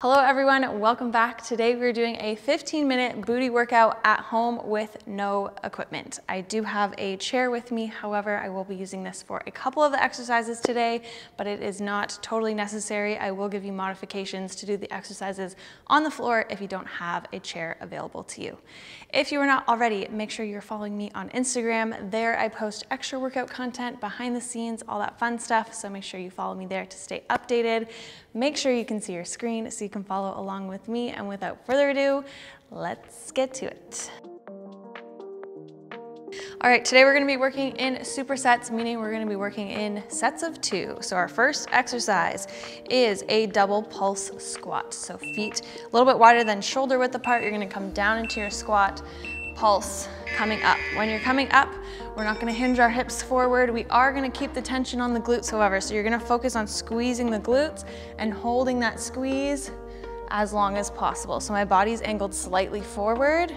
Hello everyone, welcome back. Today we're doing a 15-minute booty workout at home with no equipment. I do have a chair with me, however, I will be using this for a couple of the exercises today, but it is not totally necessary. I will give you modifications to do the exercises on the floor if you don't have a chair available to you. If you are not already, make sure you're following me on Instagram. There I post extra workout content, behind the scenes, all that fun stuff, so make sure you follow me there to stay updated. Make sure you can see your screen so you can follow along with me, and without further ado, let's get to it. All right, today we're gonna be working in supersets, meaning we're gonna be working in sets of 2. So our first exercise is a double pulse squat. So feet a little bit wider than shoulder width apart. You're gonna come down into your squat, pulse coming up. When you're coming up, we're not gonna hinge our hips forward. We are gonna keep the tension on the glutes, however. So you're gonna focus on squeezing the glutes and holding that squeeze as long as possible. So my body's angled slightly forward.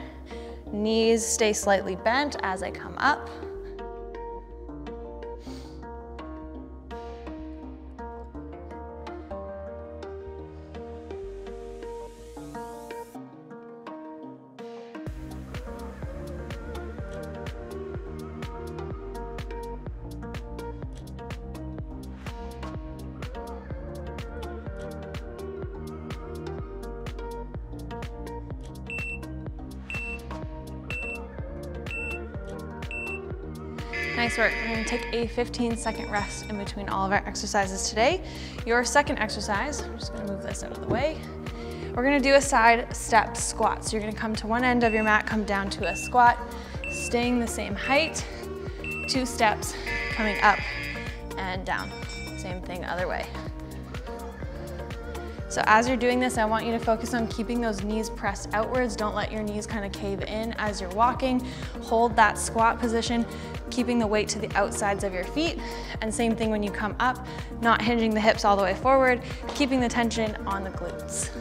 Knees stay slightly bent as I come up. Nice work. We're going to take a 15-second rest in between all of our exercises today. Your second exercise, I'm just going to move this out of the way. We're going to do a side step squat. So you're going to come to one end of your mat, come down to a squat, staying the same height, 2 steps, coming up and down. Same thing other way. So as you're doing this, I want you to focus on keeping those knees pressed outwards. Don't let your knees kind of cave in as you're walking. Hold that squat position, keeping the weight to the outsides of your feet. And same thing when you come up, not hinging the hips all the way forward, keeping the tension on the glutes.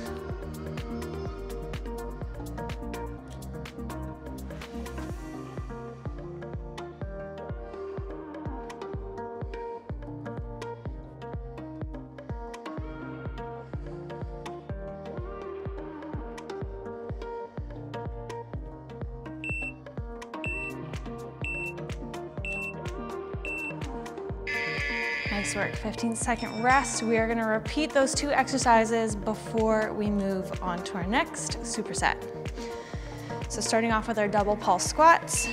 Nice work, 15-second rest. We are gonna repeat those 2 exercises before we move on to our next superset. So starting off with our double pulse squats.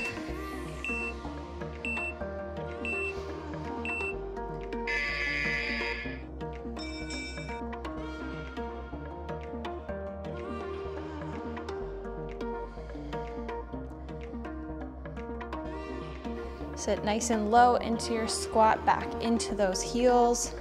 Sit nice and low into your squat, back into those heels.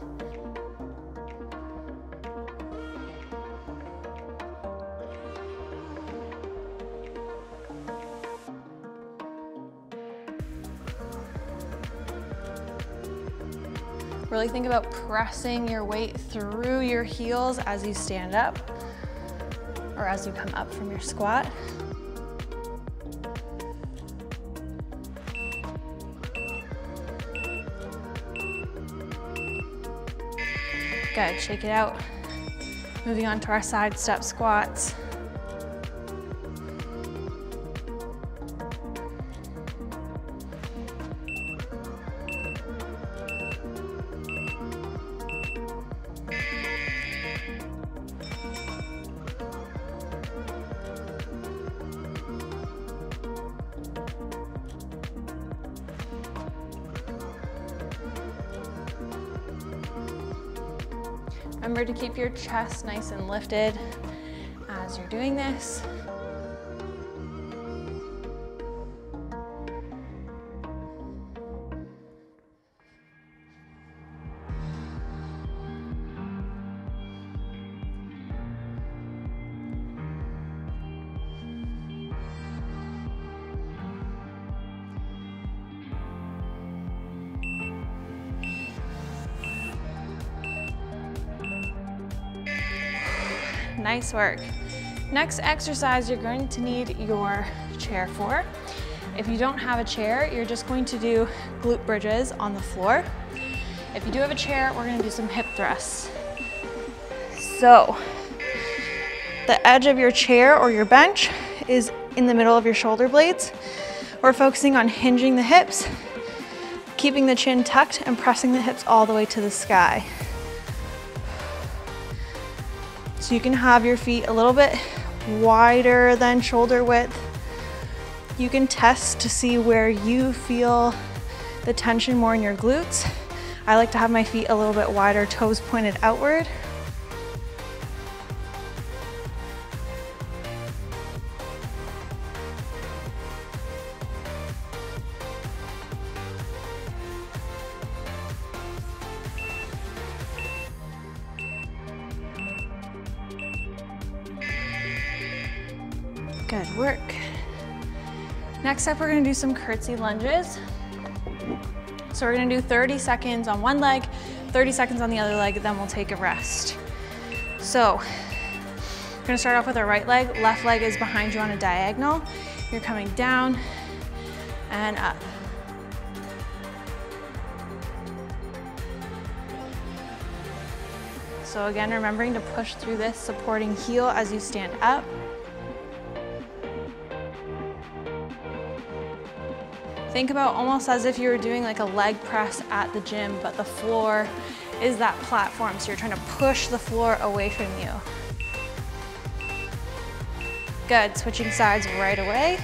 Really think about pressing your weight through your heels as you stand up or as you come up from your squat. Good, shake it out. Moving on to our side step squats. Remember to keep your chest nice and lifted as you're doing this. Nice work. Next exercise you're going to need your chair for. If you don't have a chair, you're just going to do glute bridges on the floor. If you do have a chair, we're gonna do some hip thrusts. So the edge of your chair or your bench is in the middle of your shoulder blades. We're focusing on hinging the hips, keeping the chin tucked and pressing the hips all the way to the sky. So you can have your feet a little bit wider than shoulder width. You can test to see where you feel the tension more in your glutes. I like to have my feet a little bit wider, toes pointed outward. Good work. Next up, we're gonna do some curtsy lunges. So we're gonna do 30 seconds on one leg, 30 seconds on the other leg, then we'll take a rest. So we're gonna start off with our right leg. Left leg is behind you on a diagonal. You're coming down and up. So again, remembering to push through this supporting heel as you stand up. Think about almost as if you were doing like a leg press at the gym, but the floor is that platform. So you're trying to push the floor away from you. Good, switching sides right away.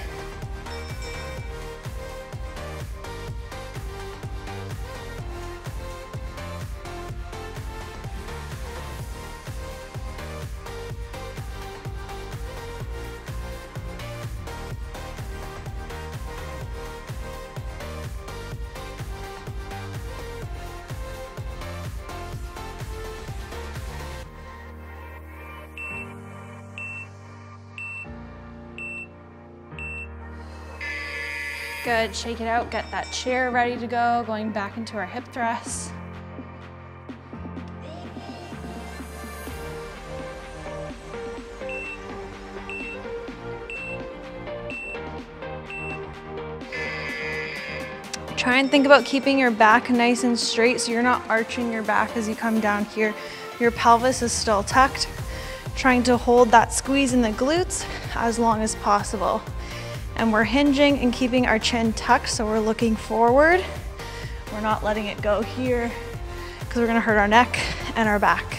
Good, shake it out, get that chair ready to go, going back into our hip thrusts. Try and think about keeping your back nice and straight so you're not arching your back as you come down here. Your pelvis is still tucked. Trying to hold that squeeze in the glutes as long as possible. And we're hinging and keeping our chin tucked, so we're looking forward. We're not letting it go here because we're gonna hurt our neck and our back.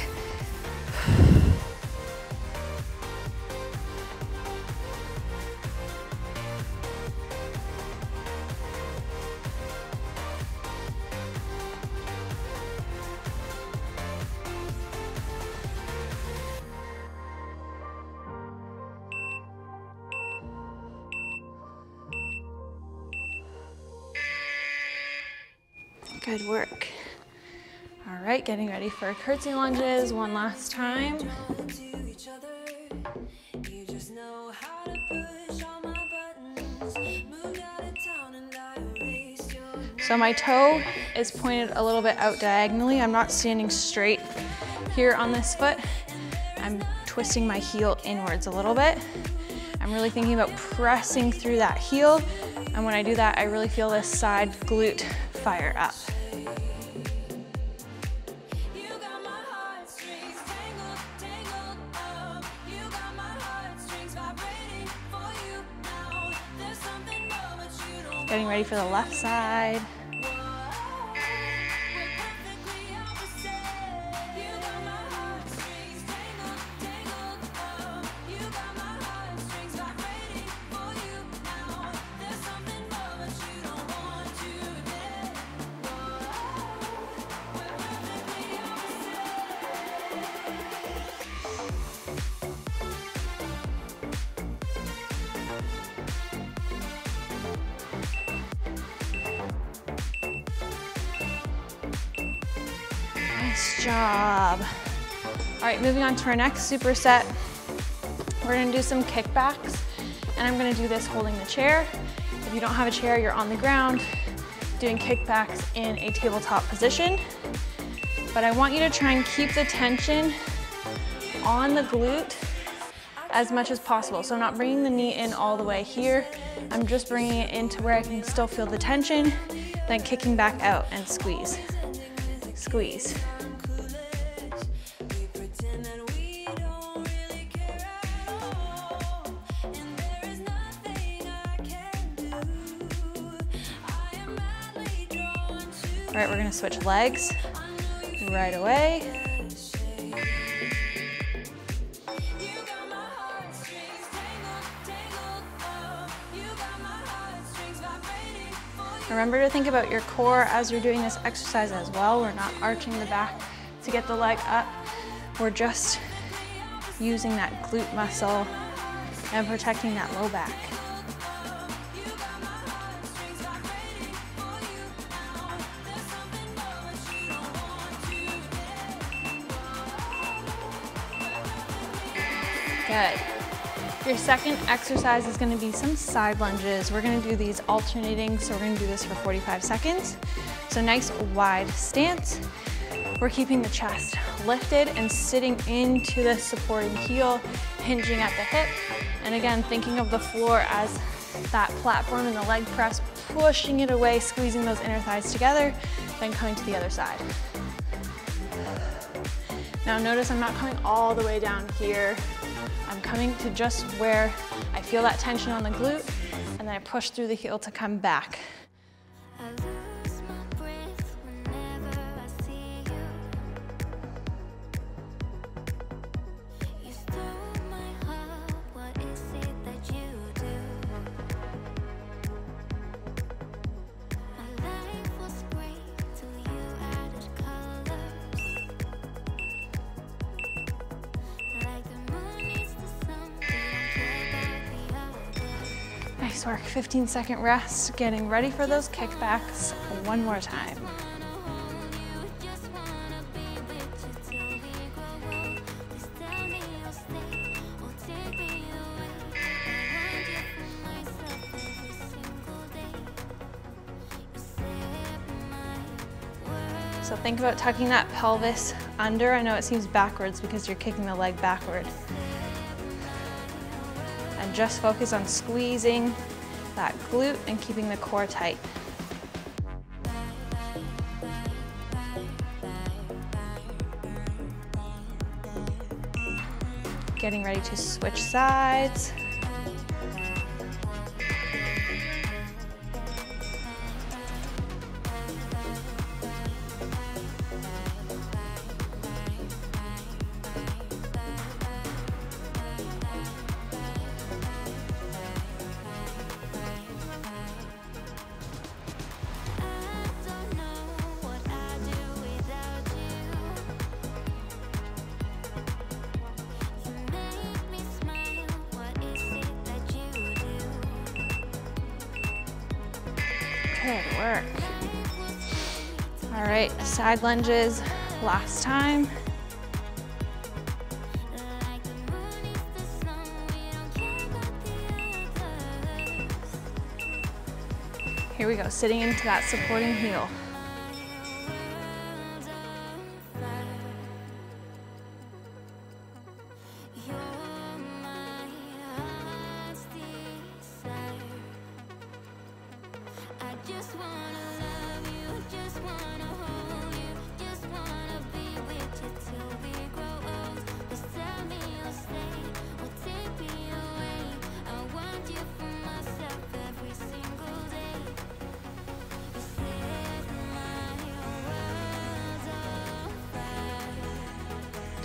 Good work. All right, getting ready for curtsy lunges one last time. So my toe is pointed a little bit out diagonally. I'm not standing straight here on this foot. I'm twisting my heel inwards a little bit. I'm really thinking about pressing through that heel. And when I do that, I really feel this side glute fire up. Getting ready for the left side. Nice job. All right, moving on to our next superset. We're gonna do some kickbacks, and I'm gonna do this holding the chair. If you don't have a chair, you're on the ground, doing kickbacks in a tabletop position. But I want you to try and keep the tension on the glute as much as possible. So I'm not bringing the knee in all the way here. I'm just bringing it into where I can still feel the tension, then kicking back out and squeeze. Squeeze. All right, we're gonna switch legs right away. Remember to think about your core as you're doing this exercise as well. We're not arching the back to get the leg up. We're just using that glute muscle and protecting that low back. Good. Your second exercise is going to be some side lunges. We're going to do these alternating, so we're going to do this for 45 seconds. So nice wide stance. We're keeping the chest lifted and sitting into the supporting heel, hinging at the hip. And again, thinking of the floor as that platform and the leg press, pushing it away, squeezing those inner thighs together, then coming to the other side. Now notice I'm not coming all the way down here. I'm coming to just where I feel that tension on the glute, and then I push through the heel to come back. Nice work, 15-second rest, getting ready for those kickbacks one more time. So think about tucking that pelvis under. I know it seems backwards because you're kicking the leg backward. And just focus on squeezing that glute and keeping the core tight. Getting ready to switch sides. Good work. All right, side lunges, last time. Here we go, sitting into that supporting heel.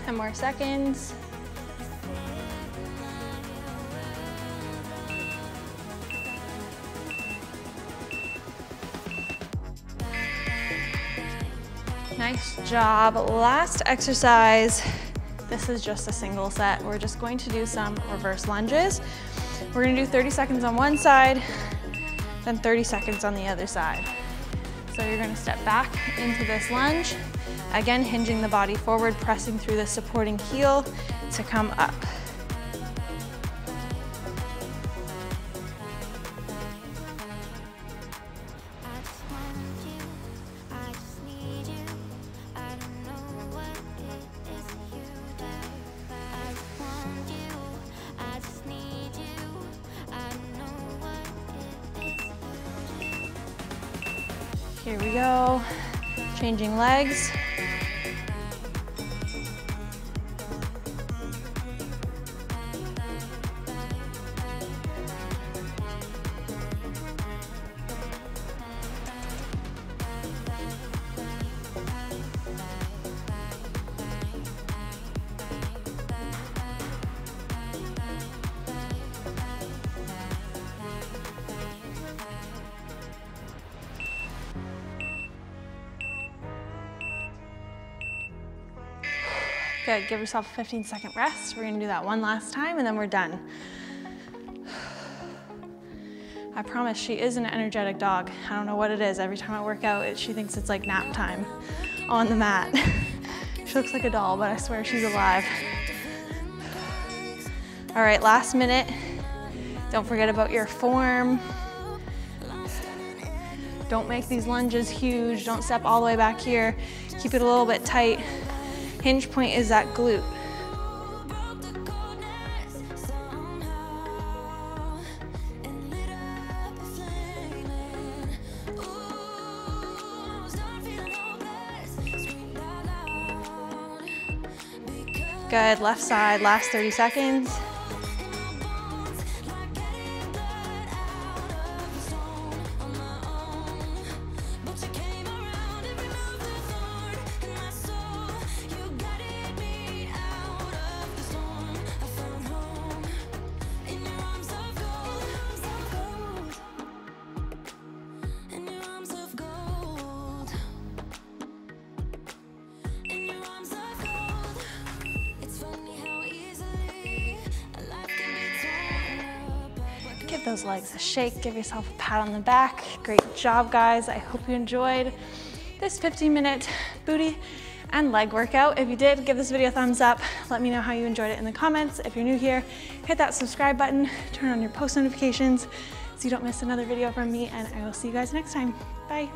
Ten more seconds. Nice job. Last exercise. This is just a single set. We're just going to do some reverse lunges. We're going to do 30 seconds on one side, then 30 seconds on the other side. So you're going to step back into this lunge. Again, hinging the body forward, pressing through the supporting heel to come up. Here we go, changing legs. Good, give yourself a 15-second rest. We're gonna do that one last time and then we're done. I promise she is an energetic dog. I don't know what it is. Every time I work out, she thinks it's like nap time on the mat. She looks like a doll, but I swear she's alive. All right, last minute. Don't forget about your form. Don't make these lunges huge. Don't step all the way back here. Keep it a little bit tight. Hinge point is that glute. Good, left side, last 30 seconds. Give those legs a shake, give yourself a pat on the back. Great job, guys. I hope you enjoyed this 15-minute booty and leg workout. If you did, give this video a thumbs up. Let me know how you enjoyed it in the comments. If you're new here, hit that subscribe button, turn on your post notifications so you don't miss another video from me, and I will see you guys next time. Bye.